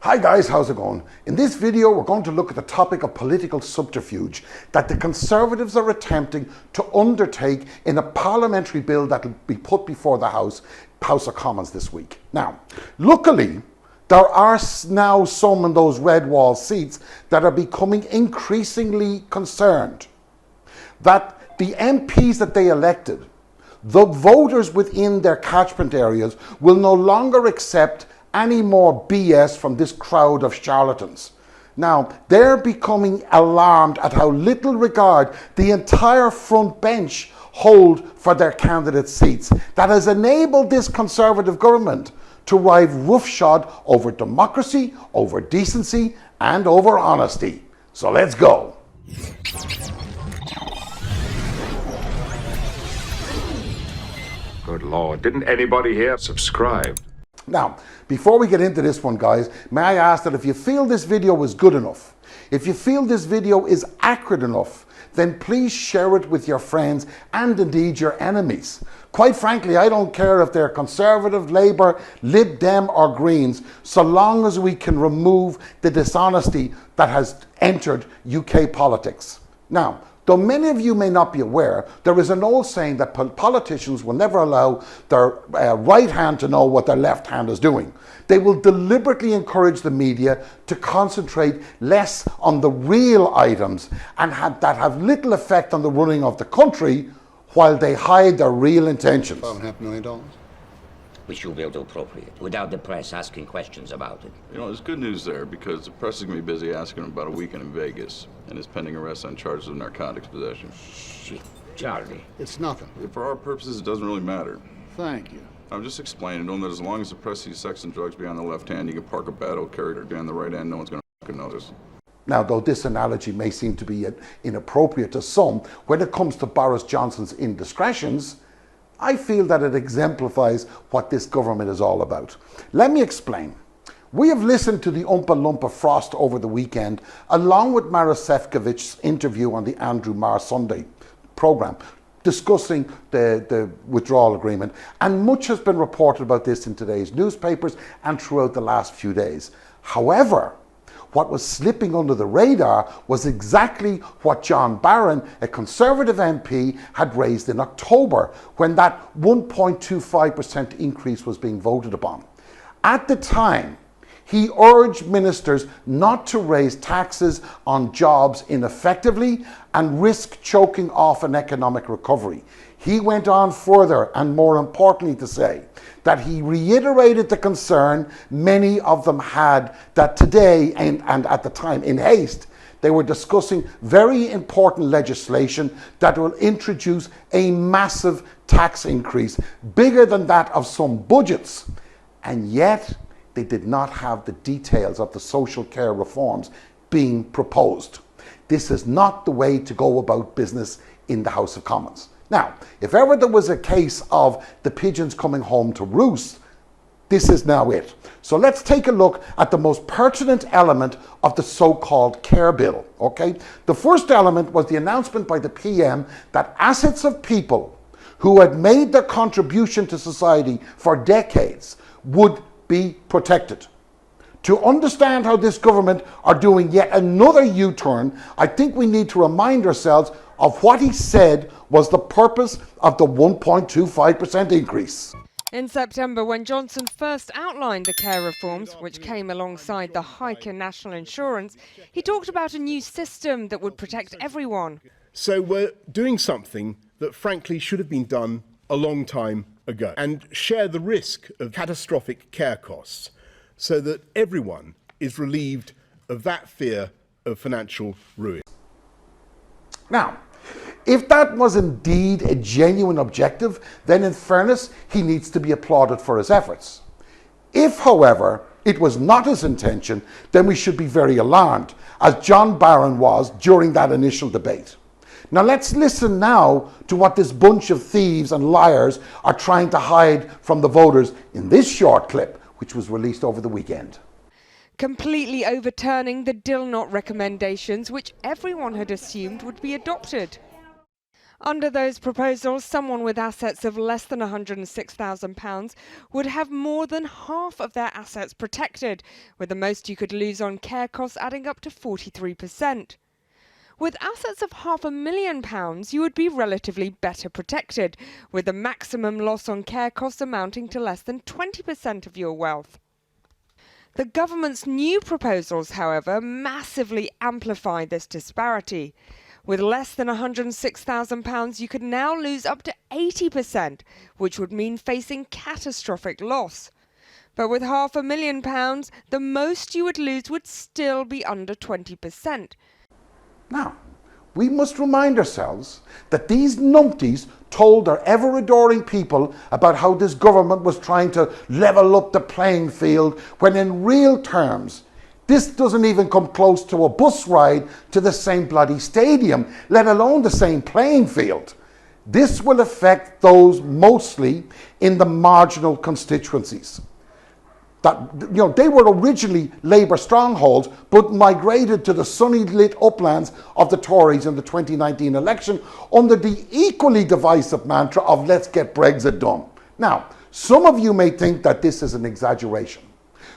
Hi guys, how's it going? In this video we're going to look at the topic of political subterfuge that the Conservatives are attempting to undertake in a parliamentary bill that will be put before the House of Commons this week. Now, luckily there are now some in those red wall seats that are becoming increasingly concerned that the MPs that they elected, the voters within their catchment areas, will no longer accept any more BS from this crowd of charlatans. Now, they're becoming alarmed at how little regard the entire front bench hold for their candidate seats that has enabled this Conservative government to ride roughshod over democracy, over decency, and over honesty. So let's go. Good Lord, didn't anybody here subscribe? Now, before we get into this one, guys, may I ask that if you feel this video was good enough, if you feel this video is accurate enough, then please share it with your friends and indeed your enemies. Quite frankly, I don't care if they're Conservative, Labour, Lib Dem or Greens, so long as we can remove the dishonesty that has entered UK politics. Now, though many of you may not be aware, there is an old saying that politicians will never allow their right hand to know what their left hand is doing. They will deliberately encourage the media to concentrate less on the real items and that have little effect on the running of the country while they hide their real intentions. $5.5 million. Which you'll be able to appropriate without the press asking questions about it. You know, there's good news there because the press is going to be busy asking him about a weekend in Vegas and his pending arrest on charges of narcotics possession. Shit, Charlie. It's nothing. For our purposes, it doesn't really matter. Thank you. I'm just explaining to him that as long as the press sees sex and drugs behind the left hand, you can park a battle carrier down the right hand, no one's going to notice. Now, though this analogy may seem to be inappropriate to some, when it comes to Boris Johnson's indiscretions, I feel that it exemplifies what this government is all about. Let me explain. We have listened to the Oompa Loompa Frost over the weekend, along with Mara Sefcovic's interview on the Andrew Marr Sunday programme, discussing the withdrawal agreement, and much has been reported about this in today's newspapers and throughout the last few days. However, what was slipping under the radar was exactly what John Barron, a Conservative MP, had raised in October when that 1.25% increase was being voted upon. At the time, he urged ministers not to raise taxes on jobs ineffectively and risk choking off an economic recovery. He went on further and more importantly to say that he reiterated the concern many of them had that today and at the time in haste they were discussing very important legislation that will introduce a massive tax increase bigger than that of some budgets, and yet they did not have the details of the social care reforms being proposed. This is not the way to go about business in the House of Commons. Now, if ever there was a case of the pigeons coming home to roost, this is now it. So let's take a look at the most pertinent element of the so-called care bill, okay? The first element was the announcement by the PM that assets of people who had made their contribution to society for decades would be protected. To understand how this government are doing yet another U-turn, I think we need to remind ourselves of what he said was the purpose of the 1.25% increase. In September, when Johnson first outlined the care reforms, which came alongside the hike in national insurance, he talked about a new system that would protect everyone. So we're doing something that frankly should have been done a long time ago and share the risk of catastrophic care costs so that everyone is relieved of that fear of financial ruin. Now, if that was indeed a genuine objective, then in fairness, he needs to be applauded for his efforts. If, however, it was not his intention, then we should be very alarmed, as John Barron was during that initial debate. Now let's listen now to what this bunch of thieves and liars are trying to hide from the voters in this short clip, which was released over the weekend. Completely overturning the Dill Knot recommendations, which everyone had assumed would be adopted. Under those proposals, someone with assets of less than £106,000 would have more than half of their assets protected, with the most you could lose on care costs adding up to 43%. With assets of £500,000, you would be relatively better protected, with the maximum loss on care costs amounting to less than 20% of your wealth. The government's new proposals, however, massively amplify this disparity. With less than £106,000, you could now lose up to 80%, which would mean facing catastrophic loss. But with £500,000, the most you would lose would still be under 20%. Now, we must remind ourselves that these numpties told their ever-adoring people about how this government was trying to level up the playing field, when in real terms, this doesn't even come close to a bus ride to the same bloody stadium, let alone the same playing field. This will affect those mostly in the marginal constituencies. They were originally Labour strongholds, but migrated to the sunny lit uplands of the Tories in the 2019 election under the equally divisive mantra of let's get Brexit done. Now, some of you may think that this is an exaggeration.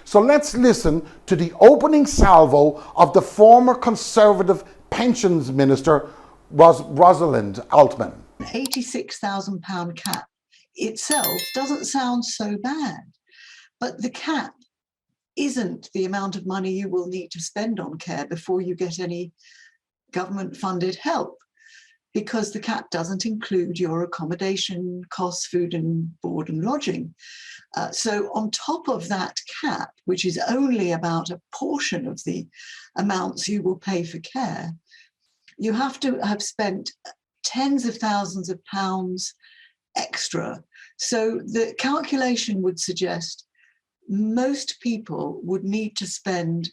So let's listen to the opening salvo of the former Conservative Pensions Minister, Rosalind Altman. An £86,000 cap itself doesn't sound so bad. But the cap isn't the amount of money you will need to spend on care before you get any government-funded help, because the cap doesn't include your accommodation costs, food and board and lodging. So on top of that cap, which is only about a portion of the amounts you will pay for care, you have to have spent tens of thousands of pounds extra. So the calculation would suggest most people would need to spend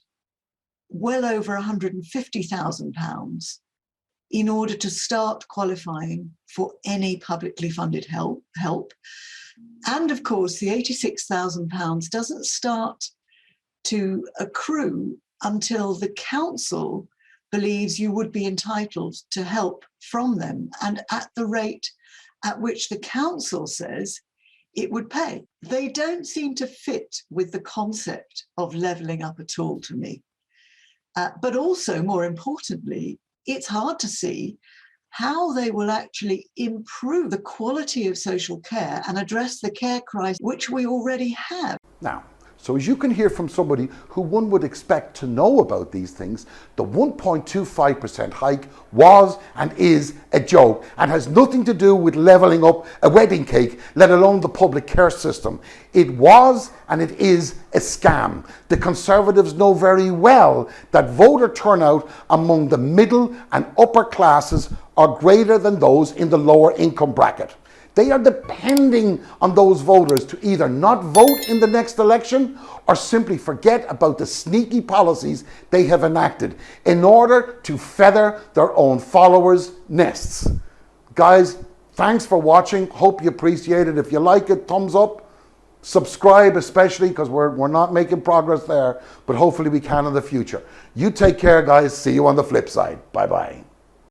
well over £150,000 in order to start qualifying for any publicly funded help. And of course, the £86,000 doesn't start to accrue until the council believes you would be entitled to help from them, and at the rate at which the council says it would pay. They don't seem to fit with the concept of levelling up at all to me. But also, more importantly, it's hard to see how they will actually improve the quality of social care and address the care crisis which we already have. Now, so as you can hear from somebody who one would expect to know about these things, the 1.25% hike was and is a joke and has nothing to do with levelling up a wedding cake, let alone the public care system. It was and it is a scam. The Conservatives know very well that voter turnout among the middle and upper classes are greater than those in the lower income bracket. They are depending on those voters to either not vote in the next election or simply forget about the sneaky policies they have enacted in order to feather their own followers' nests. Guys, thanks for watching. Hope you appreciate it. If you like it, thumbs up. Subscribe especially, because we're not making progress there, but hopefully we can in the future. You take care, guys. See you on the flip side. Bye-bye.